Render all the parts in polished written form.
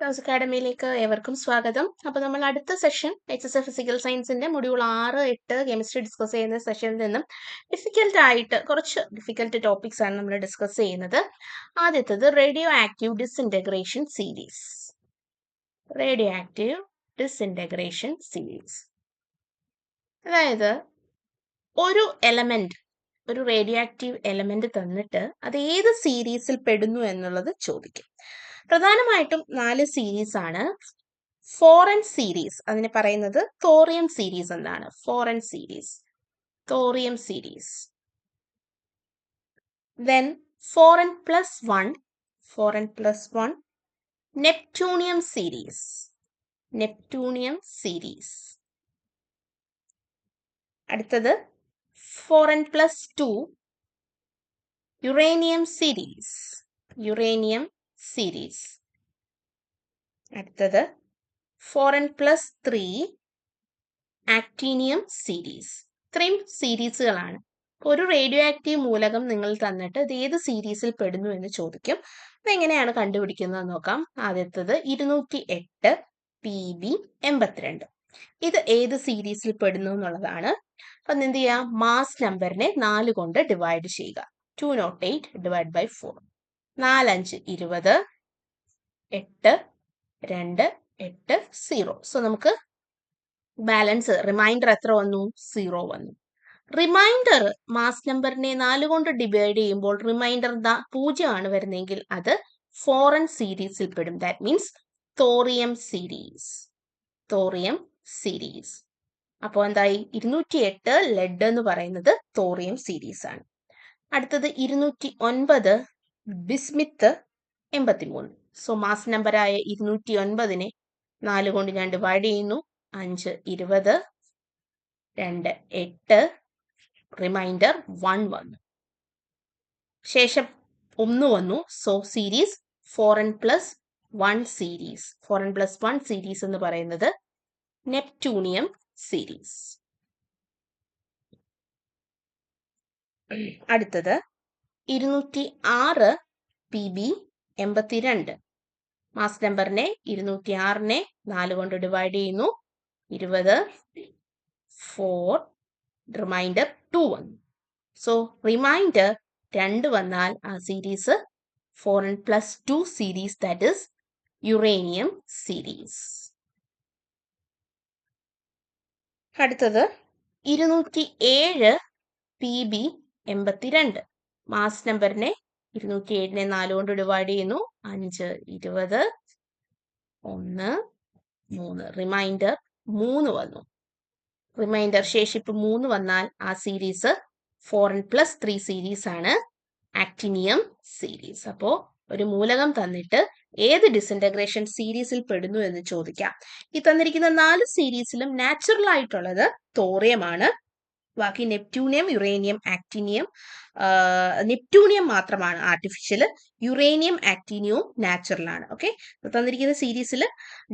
Class അക്കാഡമിയിലേക്ക് ഏവർക്കും സ്വാഗതം. അപ്പോൾ നമ്മൾ അടുത്ത സെഷൻ HSC ഫിസിക്കൽ സയൻസിന്റെ മൊഡ്യൂൾ 6, 8 കെമിസ്ട്രി ഡിസ്കസ് ചെയ്യുന്ന സെഷനിൽ നിന്നും കുറച്ച് ഡിഫിക്കൽട്ട് ടോപ്പിക്സ് ആണ് നമ്മൾ ഡിസ്കസ് ചെയ്യുന്നത്. ആദ്യത്തേത് radio active disintegration series. Radio active disintegration series അതായത് ഒരു റേഡിയോ ആക്റ്റീവ് എലമെന്റ് തന്നിട്ട് അത് ഏത് സീരീസിൽ പെടുന്നു എന്നുള്ളത് ചോദിക്കും. പ്രധാനമായിട്ടും 4 സീരീസ് ആണ്. ഫോറൻ സീരീസ്, അതിനെ പറയുന്നത് തോറിയം സീരീസ് എന്നാണ്. Foreign series, thorium series. Then foreign plus 1, neptunium series. അടുത്തത് ഫോറൻ പ്ലസ് 2, യുറേനിയം സീരീസ്. അടുത്തത് ഫോറൻ പ്ലസ് 3, ആക്ടീനിയം സീരീസ്. ഇത്രയും സീരീസുകളാണ്. ഒരു റേഡിയോ ആക്റ്റീവ് മൂലകം നിങ്ങൾ തന്നിട്ട് ഇത് ഏത് സീരീസിൽ പെടുന്നു എന്ന് ചോദിക്കും. അതെങ്ങനെയാണ് കണ്ടുപിടിക്കുന്നത് നോക്കാം. ആദ്യത്തത് 208 Pb82. ഇത് ഏത് സീരീസിൽ പെടുന്നു എന്നുള്ളതാണ്. അപ്പം എന്ത് ചെയ്യാം, മാസ് നമ്പറിനെ 4 കൊണ്ട് ഡിവൈഡ് ചെയ്യുക. 208 ഡിവൈഡ് ബൈ 4. 4 5 20, 8 2 8 0. സോ നമുക്ക് ബാലൻസ് റിമൈൻഡർ എത്ര വന്നു? 0 വന്നു. റിമൈൻഡർ മാസ് നമ്പറിനെ 4 കൊണ്ട് ഡിവൈഡ് ചെയ്യുമ്പോൾ റിമൈൻഡർ 0 ആണ് വരുന്നതെങ്കിൽ അത് ഫോറൻ സീരീസിൽ പെടും. That means thorium series. അപ്പോൾ എന്തായി? 208 ലെഡ് എന്ന് പറയുന്നത് തോറിയം സീരീസ് ആണ്. അടുത്തത് 209 ബിസ്മിത്ത് 83. സോ മാസ് നമ്പറായ 209നെ 4 കൊണ്ട് ഞാൻ ഡിവൈഡ് ചെയ്യുന്നു. 5 20, 2 8, റിമൈൻഡർ 1 വന്നു. ശേഷം 1 വന്നു. So series foreign plus 1 series എന്ന് പറയുന്നത് നെപ്റ്റ്യൂണിയം സീരീസ്. അടുത്തത് 206 Pb82. മാസ് നമ്പറിനെ 206നെ 4 കൊണ്ട് ഡിവൈഡ് ചെയ്യുന്നു. 20, 4, റിമൈൻഡർ 2 വന്നു. സോ റിമൈൻഡർ 2 വന്നാൽ ആ series foreign plus 2 series, that is uranium series. അടുത്തത് 207 Pb82. മാസ് നമ്പറിനെ 207നെ 4 കൊണ്ട് ഡിവൈഡ് ചെയ്യുന്നു. 5 20, 1 3, റിമൈൻഡർ 3 വന്നു. റിമൈൻഡർ ശേഷിപ്പ് 3 വന്നാൽ ആ സീരീസ് ഫോറൻ പ്ലസ് 3 സീരീസ് ആണ്, ആക്ടിനിയം സീരീസ്. അപ്പോൾ ഒരു മൂലകം തന്നിട്ട് ഏത് ഡിസ്ഇൻറ്റഗ്രേഷൻ സീരീസിൽ പെടുന്നു എന്ന് ചോദിക്കാം. ഈ തന്നിരിക്കുന്ന 4 സീരീസിലും നാച്ചുറൽ ആയിട്ടുള്ളത് തോറിയമാണ്. ബാക്കി നെപ്റ്റ്യൂണിയം, യുറേനിയം, ആക്ടീനിയം, നെപ്റ്റ്യൂണിയം മാത്രമാണ് ആർട്ടിഫിഷ്യൽ. യുറേനിയം, ആക്ടീനിയവും നാച്ചുറൽ ആണ്. ഓക്കെ, തന്നിരിക്കുന്ന സീരീസിൽ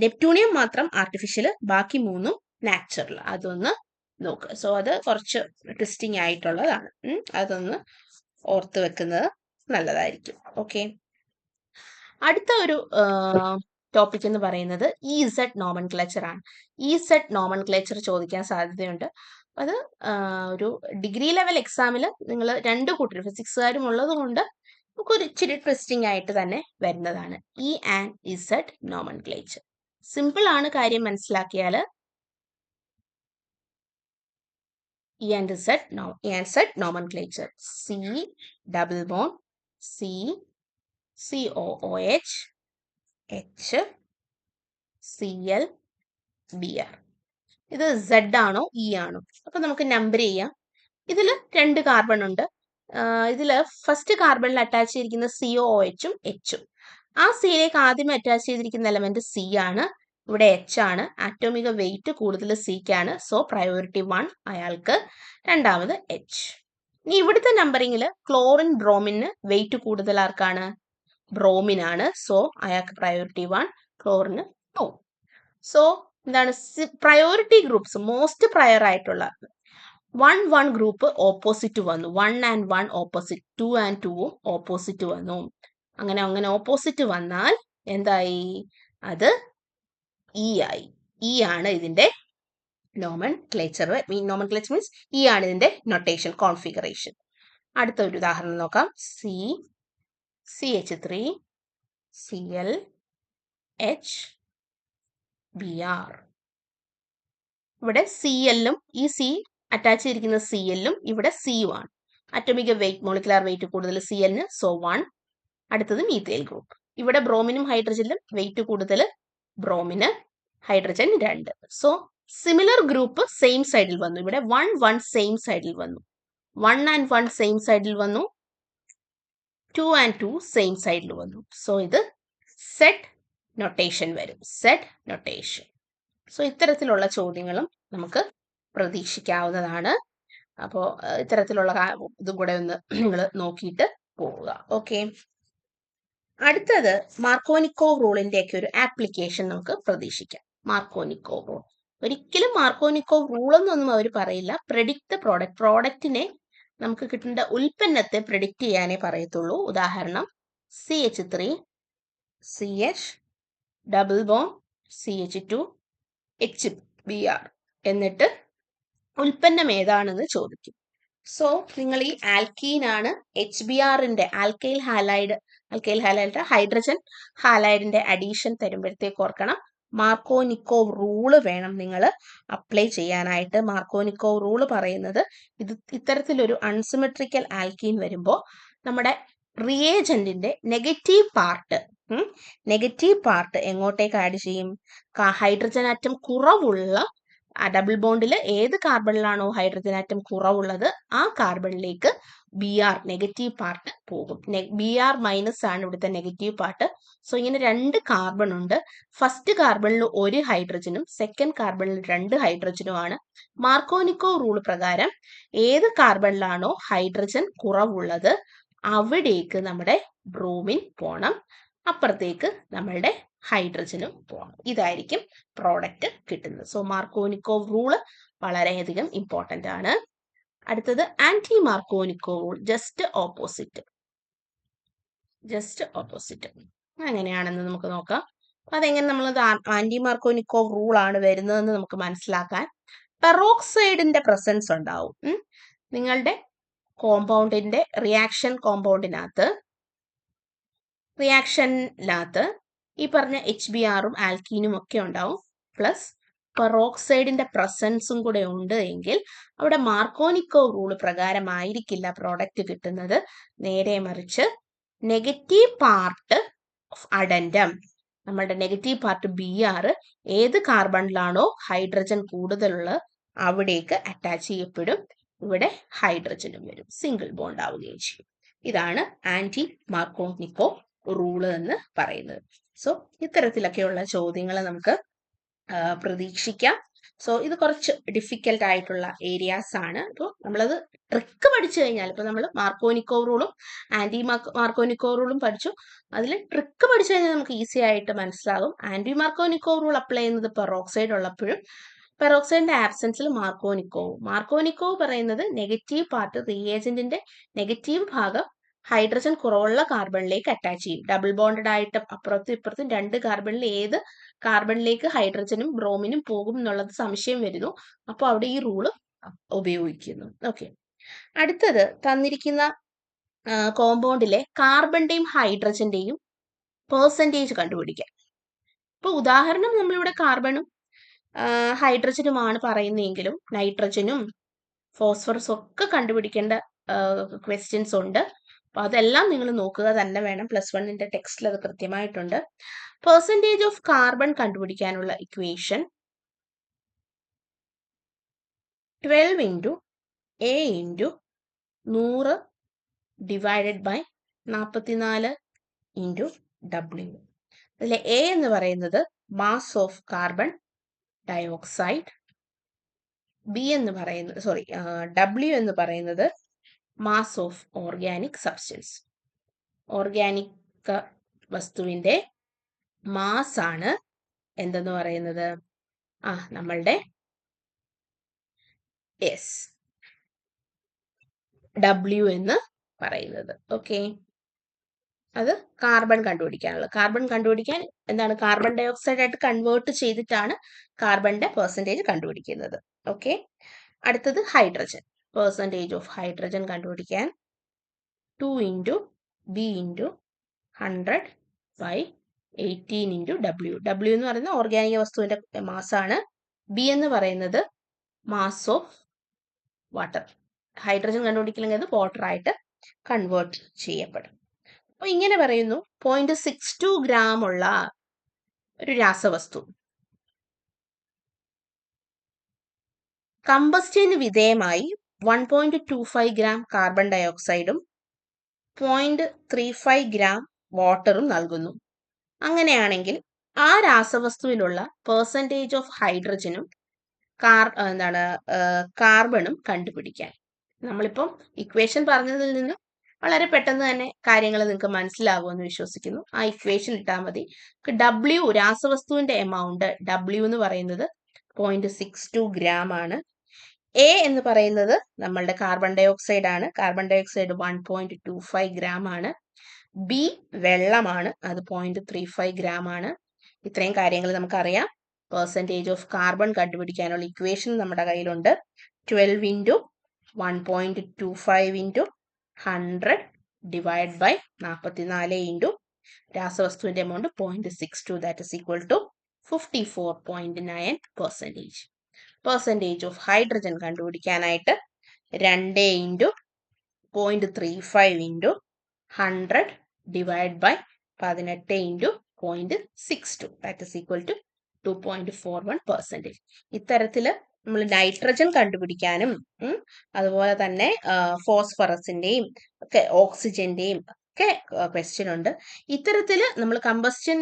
നെപ്റ്റ്യൂണിയം മാത്രം ആർട്ടിഫിഷ്യൽ, ബാക്കി 3ഉം നാച്ചുറൽ. അതൊന്ന് നോക്കുക. സോ അത് കുറച്ച് ട്വിസ്റ്റിംഗ് ആയിട്ടുള്ളതാണ്. അതൊന്ന് ഓർത്ത് വെക്കുന്നത് നല്ലതായിരിക്കും. ഓക്കെ, അടുത്ത ഒരു ടോപ്പിക് എന്ന് പറയുന്നത് EZ നോമൻക്ലേച്ചർ ആണ്. EZ നോമൻക്ലേച്ചർ ചോദിക്കാൻ സാധ്യതയുണ്ട്. അത് ഒരു ഡിഗ്രി ലെവൽ എക്സാമിൽ നിങ്ങൾ 2 കൂട്ടർ ഫിസിക്സുകാരും ഉള്ളത് കൊണ്ട് നമുക്കൊരു ഇച്ചിരി ട്വിസ്റ്റിംഗ് ആയിട്ട് തന്നെ വരുന്നതാണ്. E and Z nomenclature simple ആണ്, കാര്യം മനസ്സിലാക്കിയാൽ. E and Z nomenclature. C double bond C COOH H Cl Br. ഇത് Z ആണോ E ആണോ? അപ്പൊ നമുക്ക് നമ്പർ ചെയ്യാം. ഇതിൽ 2 കാർബൺ ഉണ്ട്. ഇതിൽ ഫസ്റ്റ് കാർബണിൽ അറ്റാച്ച് ചെയ്തിരിക്കുന്ന COOH-ഉം H-ഉം. ആ സിയിലേക്ക് ആദ്യം അറ്റാച്ച് ചെയ്തിരിക്കുന്ന എലമെന്റ് C ആണ്. ഇവിടെ H ആണ്. ആറ്റോമിക വെയിറ്റ് കൂടുതൽ സിക്കാണ്. സോ പ്രയോറിറ്റി 1 അയാൾക്ക്, രണ്ടാമത് H. ഇനി ഇവിടുത്തെ നമ്പറിങ്ങിൽ ക്ലോറിൻ ബ്രോമിന് വെയിറ്റ് കൂടുതൽ ആർക്കാണ്? ബ്രോമിനാണ്. സോ അയാൾക്ക് പ്രയോറിറ്റി 1, ക്ലോറിന് 2. സോ എന്താണ് പ്രയോറിറ്റി ഗ്രൂപ്പ്സ്? മോസ്റ്റ് പ്രയർ ആയിട്ടുള്ള 1 ഗ്രൂപ്പ് ഓപ്പോസിറ്റ് വന്നു. 1 and 1 ഓപ്പോസിറ്റ്, 2 and 2 ഓപ്പോസിറ്റ് വന്നു. അങ്ങനെ ഓപ്പോസിറ്റ് വന്നാൽ എന്തായി? അത് ഇ ആയി. ഇ ആണ് ഇതിന്റെ നോമൻക്ലേച്ചർ. മീൻസ് ഇ ആണ് ഇതിന്റെ നൊട്ടേഷൻ കോൺഫിഗറേഷൻ. അടുത്ത ഒരു ഉദാഹരണം നോക്കാം. CH3 Cl HBr. ഇവിടെ CLഉം ഈ C അറ്റാച്ച് ചെയ്തിരിക്കുന്ന CLഉം ഇവിടെ CU ആണ്. അറ്റോമിക് വെയിറ്റ്, മോളിക്കുലാർ വെയിറ്റ് കൂടുതൽ CLന്, സോ 1. അടുത്തത് മീഥൈൽ ഗ്രൂപ്പ്. ഇവിടെ ബ്രോമിനും ഹൈഡ്രജനിലും വെയിറ്റ് കൂടുതൽ ബ്രോമിന്, hydrogen 2. So similar group same സൈഡിൽ വന്നു. ഇവിടെ 1 1 സെയിം സൈഡിൽ വന്നു. 1 and 1 സെയിം സൈഡിൽ വന്നു. 2 and 2 സെയിം സൈഡിൽ വന്നു. സോ ഇത് സെറ്റ് നൊട്ടേഷൻ വരും. Set notation. സോ ഇത്തരത്തിലുള്ള ചോദ്യങ്ങളും നമുക്ക് പ്രതീക്ഷിക്കാവുന്നതാണ്. അപ്പോൾ ഇത്തരത്തിലുള്ള ഇതും കൂടെ ഒന്ന് നിങ്ങൾ നോക്കിയിട്ട് പോവുക. ഓക്കെ. അടുത്തത് മാർക്കോനിക്കോവ് റൂളിന്റെ ഒക്കെ ഒരു ആപ്ലിക്കേഷൻ നമുക്ക് പ്രതീക്ഷിക്കാം. മാർക്കോനിക്കോവ് റൂൾ. ഒരിക്കലും മാർക്കോനിക്കോവ് റൂൾ എന്നൊന്നും അവർ പറയില്ല. Predict the product. പ്രോഡക്റ്റിനെ നമുക്ക് കിട്ടേണ്ട ഉൽപ്പന്നത്തെ പ്രെഡിക്റ്റ് ചെയ്യാനേ പറയത്തുള്ളൂ. ഉദാഹരണം CH3 CH double bond CH2 HBr എന്നിട്ട് ഉൽപ്പന്നം ഏതാണെന്ന് ചോദിക്കും. സോ നിങ്ങൾ ഈ ആൽക്കീൻ ആണ് HBrന്റെ ആൽക്കൈൽ ഹാലൈഡ് ഹൈഡ്രജൻ ഹാലൈഡിന്റെ അഡീഷൻ തരുമ്പോഴത്തേക്ക് ഓർക്കണം മാർക്കോനിക്കോവ് റൂള് വേണം നിങ്ങൾ അപ്ലൈ ചെയ്യാനായിട്ട്. മാർക്കോനിക്കോവ് റൂള് പറയുന്നത് ഇത്തരത്തിലൊരു അൺസിമെട്രിക്കൽ ആൽക്കീൻ വരുമ്പോൾ നമ്മുടെ റിയേജന്റിന്റെ നെഗറ്റീവ് പാർട്ട് എങ്ങോട്ടേക്ക് ആഡ് ചെയ്യും? ഹൈഡ്രജൻ ആറ്റം കുറവുള്ള ഡബിൾ ബോണ്ടിൽ ഏത് കാർബണിലാണോ ഹൈഡ്രജൻ ആറ്റം കുറവുള്ളത് ആ കാർബണിലേക്ക് Br നെഗറ്റീവ് പാർട്ട് പോകും. Br മൈനസ് ആണ് ഇവിടുത്തെ നെഗറ്റീവ് പാർട്ട്. സോ ഇങ്ങനെ 2 കാർബൺ ഉണ്ട്. ഫസ്റ്റ് കാർബണിൽ 1 ഹൈഡ്രജനും സെക്കൻഡ് കാർബണിൽ 2 ഹൈഡ്രജനുമാണ്. മാർക്കോനിക്കോവ് റൂൾ പ്രകാരം ഏത് കാർബണിലാണോ ഹൈഡ്രജൻ കുറവുള്ളത് അവിടേക്ക് നമ്മുടെ ബ്രോമിൻ പോണം, അപ്പുറത്തേക്ക് നമ്മളുടെ ഹൈഡ്രജനും പോകണം. ഇതായിരിക്കും പ്രോഡക്റ്റ് കിട്ടുന്നത്. സോ മാർക്കോനിക്കോവ് റൂള് വളരെയധികം ഇമ്പോർട്ടൻ്റ് ആണ്. അടുത്തത് ആന്റി മാർക്കോനിക്കോവ് റൂൾ. ജസ്റ്റ് ഓപ്പോസിറ്റ് അങ്ങനെയാണെന്ന് നമുക്ക് നോക്കാം. അതെങ്ങനെ നമ്മൾ ആന്റി മാർക്കോനിക്കോവ് റൂൾ ആണ് വരുന്നതെന്ന് നമുക്ക് മനസ്സിലാക്കാൻ പെറോക്സൈഡിന്റെ പ്രസൻസ് ഉണ്ടാവും. നിങ്ങളുടെ കോമ്പൗണ്ടിന്റെ റിയാക്ഷൻ റിയാക്ഷനിനകത്ത് ഈ പറഞ്ഞ HBrഉം ആൽക്കീനും ഒക്കെ ഉണ്ടാവും. പ്ലസ് പെറോക്സൈഡിന്റെ പ്രസൻസും കൂടെ ഉണ്ട് എങ്കിൽ അവിടെ മാർക്കോനിക്കോവ് റൂൾ പ്രകാരമായിരിക്കില്ല പ്രോഡക്റ്റ് കിട്ടുന്നത്. നേരെ മറിച്ച് നെഗറ്റീവ് പാർട്ട് ഓഫ് അഡൻഡം, നമ്മളുടെ നെഗറ്റീവ് പാർട്ട് Br ഏത് കാർബണിലാണോ ഹൈഡ്രജൻ കൂടുതലുള്ളത് അവിടേക്ക് അറ്റാച്ച് ചെയ്യപ്പെടും. ഇവിടെ ഹൈഡ്രജനും വരും, സിംഗിൾ ബോണ്ട് ആവുകയും ചെയ്യും. ഇതാണ് ആന്റി മാർക്കോനിക്കോവ് റൂള് എന്ന് പറയുന്നത്. സോ ഇത്തരത്തിലൊക്കെയുള്ള ചോദ്യങ്ങൾ നമുക്ക് പ്രതീക്ഷിക്കാം. സോ ഇത് കുറച്ച് ഡിഫിക്കൽട്ട് ആയിട്ടുള്ള ഏരിയാസ് ആണ്. അപ്പോൾ നമ്മളത് ട്രിക്ക് പഠിച്ചു കഴിഞ്ഞാൽ, ഇപ്പോൾ നമ്മൾ മാർക്കോനിക്കോവ് റൂളും ആന്റി മാർക്കോനിക്കോവ് റൂളും പഠിച്ചു, അതിൽ ട്രിക്ക് പഠിച്ചു കഴിഞ്ഞാൽ നമുക്ക് ഈസി ആയിട്ട് മനസ്സിലാകും. ആന്റി മാർക്കോനിക്കോവ് റൂൾ അപ്ലൈ ചെയ്യുന്നത് പെറോക്സൈഡ് ഉള്ളപ്പോഴും പെറോക്സൈഡിന്റെ ആബ്സെൻസിൽ മാർക്കോനിക്കോവ് പറയുന്നത് നെഗറ്റീവ് പാർട്ട് റിയേജന്റിന്റെ നെഗറ്റീവ് ഭാഗം ഹൈഡ്രജൻ കുറവുള്ള കാർബണിലേക്ക് അറ്റാച്ച് ചെയ്യും. ഡബിൾ ബോണ്ടഡ് ആയിട്ട് അപ്പുറത്തും ഇപ്പുറത്തും 2 കാർബണിൽ ഏത് കാർബണിലേക്ക് ഹൈഡ്രജനും ബ്രോമിനും പോകും എന്നുള്ളത് സംശയം വരുന്നു. അപ്പോൾ അവിടെ ഈ റൂള് ഉപയോഗിക്കുന്നു. ഓക്കെ. അടുത്തത് തന്നിരിക്കുന്ന കോമ്പൗണ്ടിലെ കാർബണിന്റെയും ഹൈഡ്രജന്റെയും പെർസെൻറ്റേജ് കണ്ടുപിടിക്കാം. ഇപ്പൊ ഉദാഹരണം നമ്മളിവിടെ കാർബണും ഹൈഡ്രജനുമാണ് പറയുന്നതെങ്കിലും നൈട്രജനും ഫോസ്ഫറസും ഒക്കെ കണ്ടുപിടിക്കേണ്ട ക്വസ്റ്റ്യൻസ് ഉണ്ട്. അപ്പൊ അതെല്ലാം നിങ്ങൾ നോക്കുക തന്നെ വേണം. +1 ടെക്സ്റ്റിൽ അത് കൃത്യമായിട്ടുണ്ട്. പെർസെൻറ്റേജ് ഓഫ് കാർബൺ കണ്ടുപിടിക്കാനുള്ള equation 12 × A × 100 divided by 44 × W. അതിലെ A എന്ന് പറയുന്നത് mass of carbon dioxide, W എന്ന് പറയുന്നത് mass of organic substance. Organic വസ്തുവിന്റെ മാസ് ആണ് എന്തെന്ന് പറയുന്നത്? നമ്മളുടെ W എന്ന് പറയുന്നത്. ഓക്കെ. അത് കാർബൺ കണ്ടുപിടിക്കാനുള്ളത്. കാർബൺ കണ്ടുപിടിക്കാൻ എന്താണ് കാർബൺ ഡൈ ഓക്സൈഡ് ആയിട്ട് കൺവേർട്ട് ചെയ്തിട്ടാണ് കാർബണിന്റെ പെർസെൻറ്റേജ് കണ്ടുപിടിക്കുന്നത്. ഓക്കെ, അടുത്തത് ഹൈഡ്രജൻ. പെർസെൻറ്റേജ് ഓഫ് ഹൈഡ്രജൻ കണ്ടുപിടിക്കാൻ 2 into B into 100/18 into W. W എന്ന് പറയുന്നത് ഓർഗാനിക വസ്തുവിന്റെ മാസാണ്. ബി എന്ന് പറയുന്നത് മാസ് ഓഫ് വാട്ടർ. ഹൈഡ്രജൻ കണ്ടുപിടിക്കണമെങ്കിൽ അത് വാട്ടർ ആയിട്ട് കൺവേർട്ട് ചെയ്യപ്പെടും. അപ്പൊ ഇങ്ങനെ പറയുന്നു, 0.62 ഗ്രാം ഉള്ള ഒരു രാസവസ്തു കമ്പസ്റ്റിന് വിധേയമായി 1.25 ഗ്രാം കാർബൺ ഡൈ ഓക്സൈഡും 0.35 ഗ്രാം വാട്ടറും നൽകുന്നു. അങ്ങനെയാണെങ്കിൽ ആ രാസവസ്തുവിലുള്ള പെർസെൻറ്റേജ് ഓഫ് ഹൈഡ്രജനും കാർബണും കണ്ടുപിടിക്കാൻ. നമ്മളിപ്പം ഇക്വേഷൻ പറഞ്ഞതിൽ നിന്ന് വളരെ പെട്ടെന്ന് തന്നെ കാര്യങ്ങൾ നിങ്ങൾക്ക് മനസ്സിലാകുമെന്ന് വിശ്വസിക്കുന്നു. ആ ഇക്വേഷൻ ഇട്ടാൽ മതി. ഡബ്ല്യു രാസവസ്തുവിന്റെ എമൗണ്ട്, ഡബ്ല്യു എന്ന് പറയുന്നത് 0.62 ഗ്രാം ആണ്. എ എന്ന് പറയുന്നത് നമ്മളുടെ കാർബൺ ഡൈ ഓക്സൈഡ് ആണ്. കാർബൺ ഡൈ ഓക്സൈഡ് 1.25 ഗ്രാം ആണ്. ബി വെള്ളമാണ്, അത് 0.35 ഗ്രാം ആണ്. ഇത്രയും കാര്യങ്ങൾ നമുക്കറിയാം. പെർസെൻറ്റേജ് ഓഫ് കാർബൺ കണ്ടുപിടിക്കാനുള്ള ഇക്വേഷൻ നമ്മുടെ കയ്യിലുണ്ട്. 12 into 1.25 into 100 divide by 44 into രാസവസ്തുവിന്റെ amount 0.62, that is equal to 54.9%. Percentage of hydrogen കണ്ടുപിടിക്കാനായിട്ട് 2 into 0.35 into 100 divide by 18 into 0.62, that is equal to 2.41%. ഇത്തരത്തിൽ നമ്മൾ നൈട്രജൻ കണ്ടുപിടിക്കാനും അതുപോലെ തന്നെ ഫോസ്ഫറസിന്റെയും ഒക്കെ ഓക്സിജന്റെയും ഒക്കെ ക്വസ്റ്റ്യൻ ഉണ്ട്. ഇത്തരത്തിൽ നമ്മൾ കമ്പസ്റ്റൻ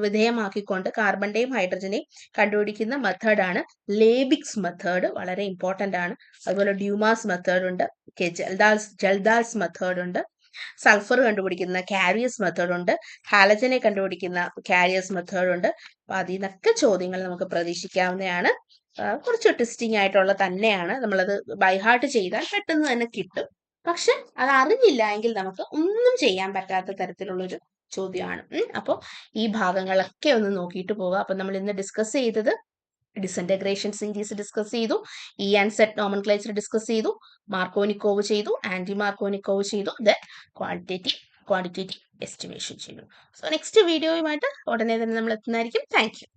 വിധേയമാക്കിക്കൊണ്ട് കാർബണിന്റെയും ഹൈഡ്രജനെയും കണ്ടുപിടിക്കുന്ന മെത്തേഡാണ് ലേബിക്സ് മെത്തേഡ്. വളരെ ഇമ്പോർട്ടന്റ് ആണ്. അതുപോലെ ഡ്യൂമാസ് മെത്തേഡ് ഉണ്ട്, ജൽദാൽസ് മെത്തേഡ് ഉണ്ട്, സൾഫർ കണ്ടുപിടിക്കുന്ന കാരിയസ് മെത്തേഡ് ഉണ്ട്, ഹാലജനെ കണ്ടുപിടിക്കുന്ന കാരിയസ് മെത്തേഡ് ഉണ്ട്. അപ്പൊ അതിൽ നിന്നൊക്കെ ചോദ്യങ്ങൾ നമുക്ക് പ്രതീക്ഷിക്കാവുന്നതാണ്. കുറച്ച് ട്വിസ്റ്റിംഗ് ആയിട്ടുള്ള തന്നെയാണ്. നമ്മളത് ബൈഹാർട്ട് ചെയ്താൽ പെട്ടെന്ന് തന്നെ കിട്ടും. പക്ഷെ അത് അറിഞ്ഞില്ല എങ്കിൽ നമുക്ക് ഒന്നും ചെയ്യാൻ പറ്റാത്ത തരത്തിലുള്ളൊരു ചോദ്യമാണ്. അപ്പോൾ ഈ ഭാഗങ്ങളൊക്കെ ഒന്ന് നോക്കിയിട്ട് പോവുക. അപ്പൊ നമ്മൾ ഇന്ന് ഡിസ്കസ് ചെയ്തത് ഡിസഇന്റഗ്രേഷൻ സീരീസ് ഡിസ്കസ് ചെയ്തു, E and set nomenclature discuss ചെയ്തു, മാർക്കോനിക്കോവ് ചെയ്തു, ആന്റി മാർക്കോനിക്കോവ് ചെയ്തു, ദെൻ ക്വാണ്ടിറ്റേറ്റീവ് എസ്റ്റിമേഷൻ ചെയ്തു. സോ നെക്സ്റ്റ് വീഡിയോയുമായിട്ട് ഉടനെ തന്നെ നമ്മൾ എത്തുന്നതായിരിക്കും. Thank you.